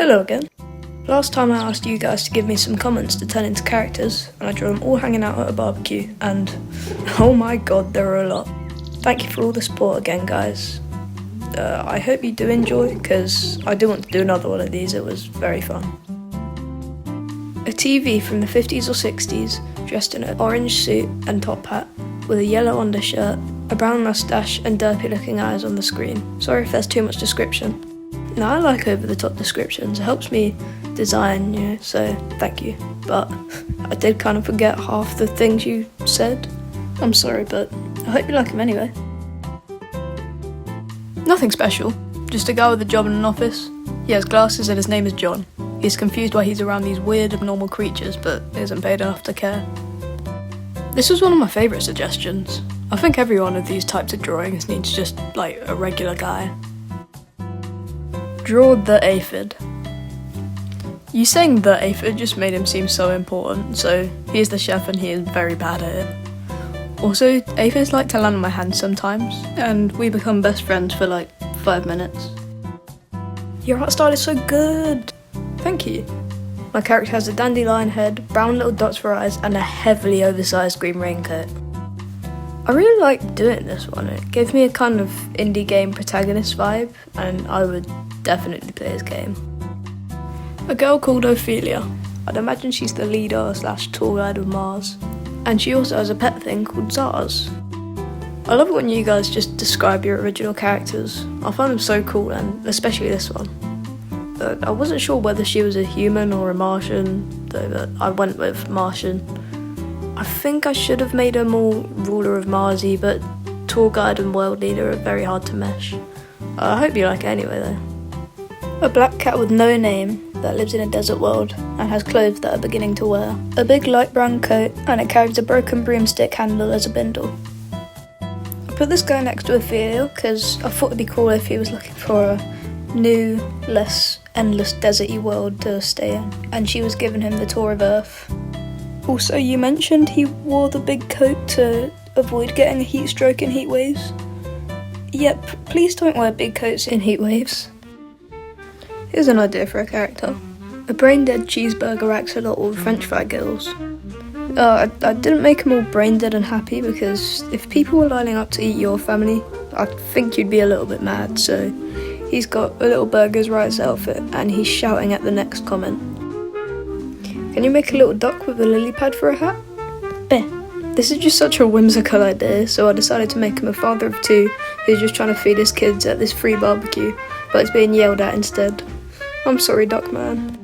Hello again. Last time I asked you guys to give me some comments to turn into characters, and I drew them all hanging out at a barbecue, and oh my god, there are a lot. Thank you for all the support again, guys. I hope you do enjoy, because I do want to do another one of these. It was very fun. A TV from the 50s or 60s, dressed in an orange suit and top hat, with a yellow undershirt, a brown moustache and derpy looking eyes on the screen. Sorry if there's too much description. Now, I like over-the-top descriptions. It helps me design, so thank you. But I did kind of forget half the things you said. I'm sorry, but I hope you like them anyway. Nothing special. Just a guy with a job in an office. He has glasses and his name is John. He's confused why he's around these weird, abnormal creatures, but isn't paid enough to care. This was one of my favourite suggestions. I think every one of these types of drawings needs just, like, a regular guy. Draw the aphid. You saying the aphid just made him seem so important, so he is the chef and he is very bad at it. Also, aphids like to land on my hand sometimes, and we become best friends for like 5 minutes. Your art style is so good! Thank you. My character has a dandelion head, brown little dots for eyes, and a heavily oversized green raincoat. I really liked doing this one. It gave me a kind of indie game protagonist vibe, and I would definitely play his game. A girl called Ophelia. I'd imagine she's the leader / tour guide of Mars. And she also has a pet thing called Zars. I love it when you guys just describe your original characters. I find them so cool, and especially this one. But I wasn't sure whether she was a human or a Martian, though, but I went with Martian. I think I should have made her more ruler of Marsy, but tour guide and world leader are very hard to mesh. I hope you like it anyway though. A black cat with no name that lives in a desert world and has clothes that are beginning to wear. A big light brown coat, and it carries a broken broomstick handle as a bindle. I put this guy next to Ophelia because I thought it'd be cool if he was looking for a new, less endless deserty world to stay in, and she was giving him the tour of Earth. Also, you mentioned he wore the big coat to avoid getting a heat stroke in heat waves. Yep, please don't wear big coats in heat waves. Here's an idea for a character. A brain-dead cheeseburger axolotl with french fry gills. I didn't make them all brain-dead and happy because if people were lining up to eat your family, I think you'd be a little bit mad, so he's got a little burger's rights outfit and he's shouting at the next comment. Can you make a little duck with a lily pad for a hat? This is just such a whimsical idea, so I decided to make him a father of 2 who's just trying to feed his kids at this free barbecue, but is being yelled at instead. I'm sorry, Duck Man.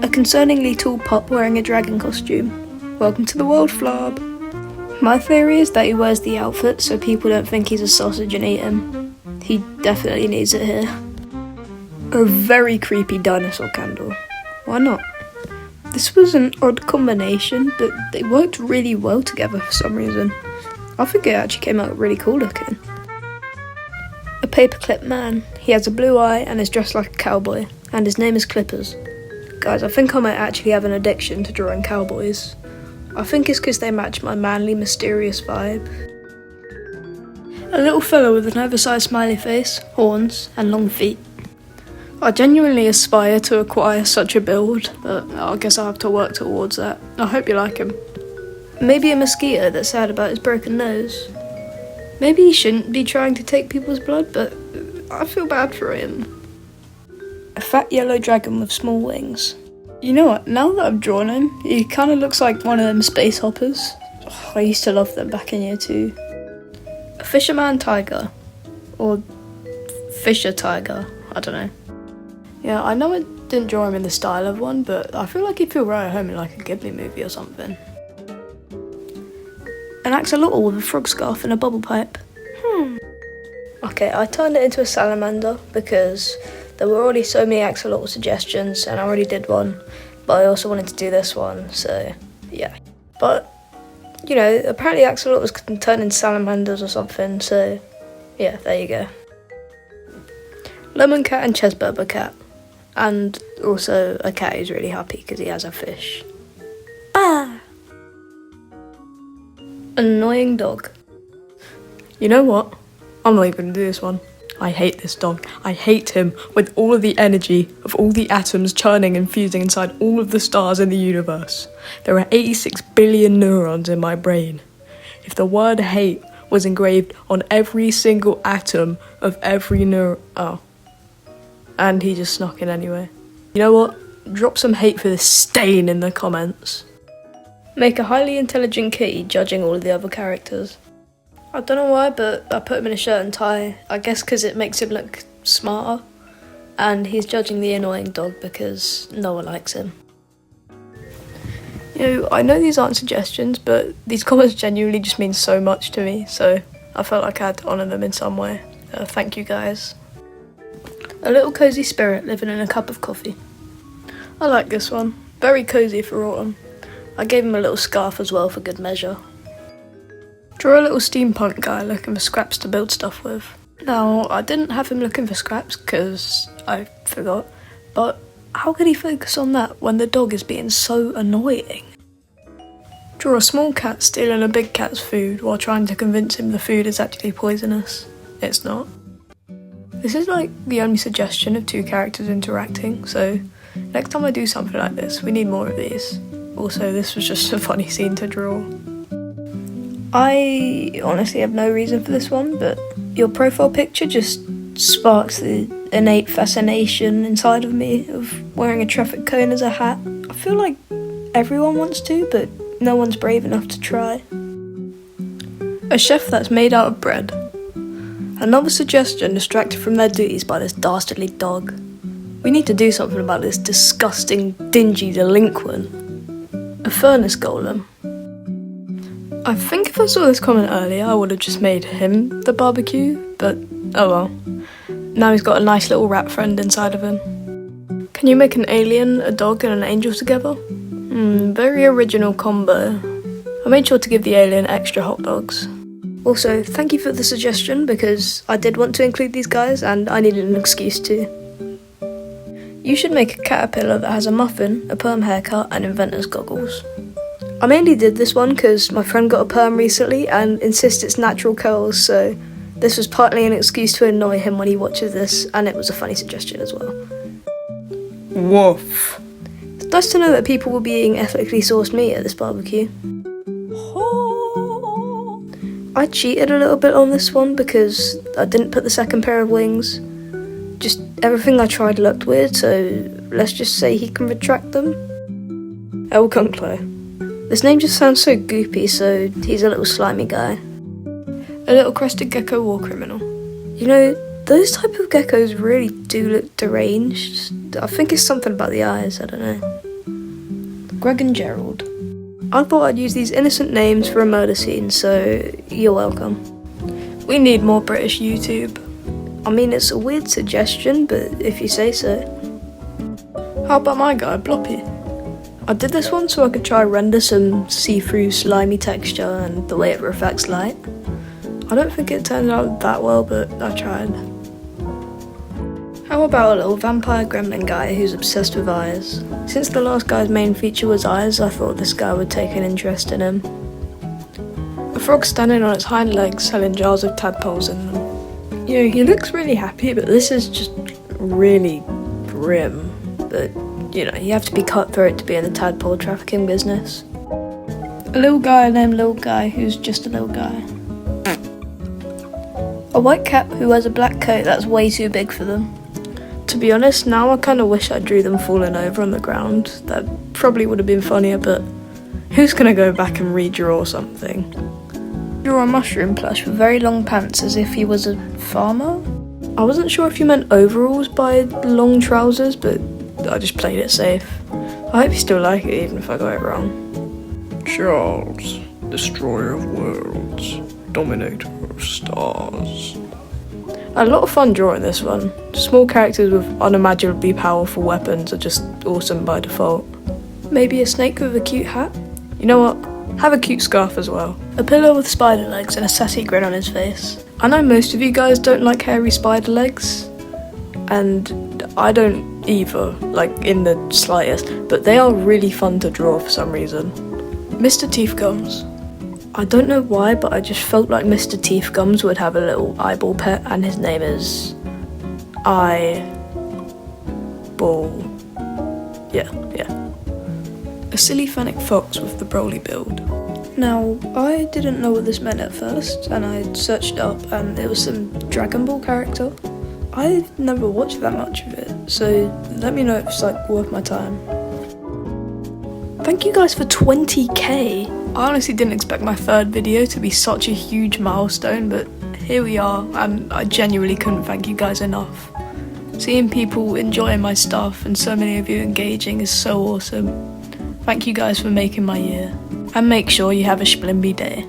A concerningly tall pup wearing a dragon costume. Welcome to the world, Flab. My theory is that he wears the outfit so people don't think he's a sausage and eat him. He definitely needs it here. A very creepy dinosaur candle. Why not? This was an odd combination, but they worked really well together for some reason. I think it actually came out really cool looking. A paperclip man. He has a blue eye and is dressed like a cowboy, and his name is Clippers. Guys, I think I might actually have an addiction to drawing cowboys. I think it's because they match my manly, mysterious vibe. A little fellow with an oversized smiley face, horns, and long feet. I genuinely aspire to acquire such a build, but I guess I'll have to work towards that. I hope you like him. Maybe a mosquito that's sad about his broken nose. Maybe he shouldn't be trying to take people's blood, but I feel bad for him. A fat yellow dragon with small wings. You know what, now that I've drawn him, he kind of looks like one of them space hoppers. I used to love them back in year 2. A fisherman tiger. Or fisher tiger, I don't know. Yeah, I know I didn't draw him in the style of one, but I feel like he'd feel right at home in like a Ghibli movie or something. An axolotl with a frog scarf and a bubble pipe. Okay, I turned it into a salamander because there were already so many axolotl suggestions and I already did one, but I also wanted to do this one, so yeah. But, apparently axolotls can turn into salamanders or something, so yeah, there you go. Lemon cat and chessburger cat. And also a cat who's really happy because he has a fish. Annoying dog. You know what? I'm not even going to do this one. I hate this dog. I hate him with all of the energy of all the atoms churning and fusing inside all of the stars in the universe. There are 86 billion neurons in my brain. If the word hate was engraved on every single atom of every neuron... Oh. And he just snuck in anyway. You know what? Drop some hate for this stain in the comments. Make a highly intelligent kitty judging all of the other characters. I don't know why, but I put him in a shirt and tie. I guess because it makes him look smarter. And he's judging the annoying dog because no one likes him. You know, I know these aren't suggestions, but these comments genuinely just mean so much to me, so I felt like I had to honour them in some way. Thank you guys. A little cosy spirit living in a cup of coffee. I like this one. Very cosy for autumn. I gave him a little scarf as well for good measure. Draw a little steampunk guy looking for scraps to build stuff with. Now, I didn't have him looking for scraps because I forgot, but how could he focus on that when the dog is being so annoying? Draw a small cat stealing a big cat's food while trying to convince him the food is actually poisonous. It's not. This is like the only suggestion of two characters interacting, so next time I do something like this, we need more of these. Also, this was just a funny scene to draw. I honestly have no reason for this one, but your profile picture just sparks the innate fascination inside of me of wearing a traffic cone as a hat. I feel like everyone wants to, but no one's brave enough to try. A chef that's made out of bread. Another suggestion distracted from their duties by this dastardly dog. We need to do something about this disgusting, dingy delinquent. A furnace golem. I think if I saw this comment earlier, I would have just made him the barbecue, but oh well. Now he's got a nice little rat friend inside of him. Can you make an alien, a dog and an angel together? Very original combo. I made sure to give the alien extra hot dogs. Also, thank you for the suggestion because I did want to include these guys and I needed an excuse to. You should make a caterpillar that has a muffin, a perm haircut and inventor's goggles. I mainly did this one because my friend got a perm recently and insists it's natural curls, so this was partly an excuse to annoy him when he watches this, and it was a funny suggestion as well. Woof. It's nice to know that people will be eating ethically sourced meat at this barbecue. I cheated a little bit on this one because I didn't put the second pair of wings. Just everything I tried looked weird, so let's just say he can retract them. El Cunclo. This name just sounds so goopy, so he's a little slimy guy. A little crested gecko war criminal. You know, those type of geckos really do look deranged. I think it's something about the eyes, I don't know. Greg and Gerald. I thought I'd use these innocent names for a murder scene, so you're welcome. We need more British YouTube. I mean, it's a weird suggestion, but if you say so. How about my guy, Bloppy? I did this one so I could try render some see-through slimy texture and the way it reflects light. I don't think it turned out that well, but I tried. How about a little vampire gremlin guy who's obsessed with eyes? Since the last guy's main feature was eyes, I thought this guy would take an interest in him. A frog standing on its hind legs selling jars of tadpoles in them. You know, he looks really happy, but this is just really grim. But, you know, you have to be cutthroat to be in the tadpole trafficking business. A little guy named Little Guy who's just a little guy. A white cat who wears a black coat that's way too big for them. To be honest, now I kind of wish I drew them falling over on the ground. That probably would have been funnier, but who's going to go back and redraw something? Draw a mushroom plush with very long pants as if he was a farmer? I wasn't sure if you meant overalls by long trousers, but I just played it safe. I hope you still like it even if I got it wrong. Charles, destroyer of worlds, dominator of stars. I had a lot of fun drawing this one. Small characters with unimaginably powerful weapons are just awesome by default. Maybe a snake with a cute hat? You know what? Have a cute scarf as well. A pillow with spider legs and a sassy grin on his face. I know most of you guys don't like hairy spider legs, and I don't either, like in the slightest, but they are really fun to draw for some reason. Mr. Teeth Gums. I don't know why, but I just felt like Mr. Teeth Gums would have a little eyeball pet, and his name is Eyeball. Yeah. A silly fennec fox with the Broly build. Now, I didn't know what this meant at first, and I searched it up, and it was some Dragon Ball character. I never watched that much of it, so let me know if it's like worth my time. Thank you guys for 20k. I honestly didn't expect my third video to be such a huge milestone, but here we are, and I genuinely couldn't thank you guys enough. Seeing people enjoying my stuff and so many of you engaging is so awesome. Thank you guys for making my year, and make sure you have a splimby day.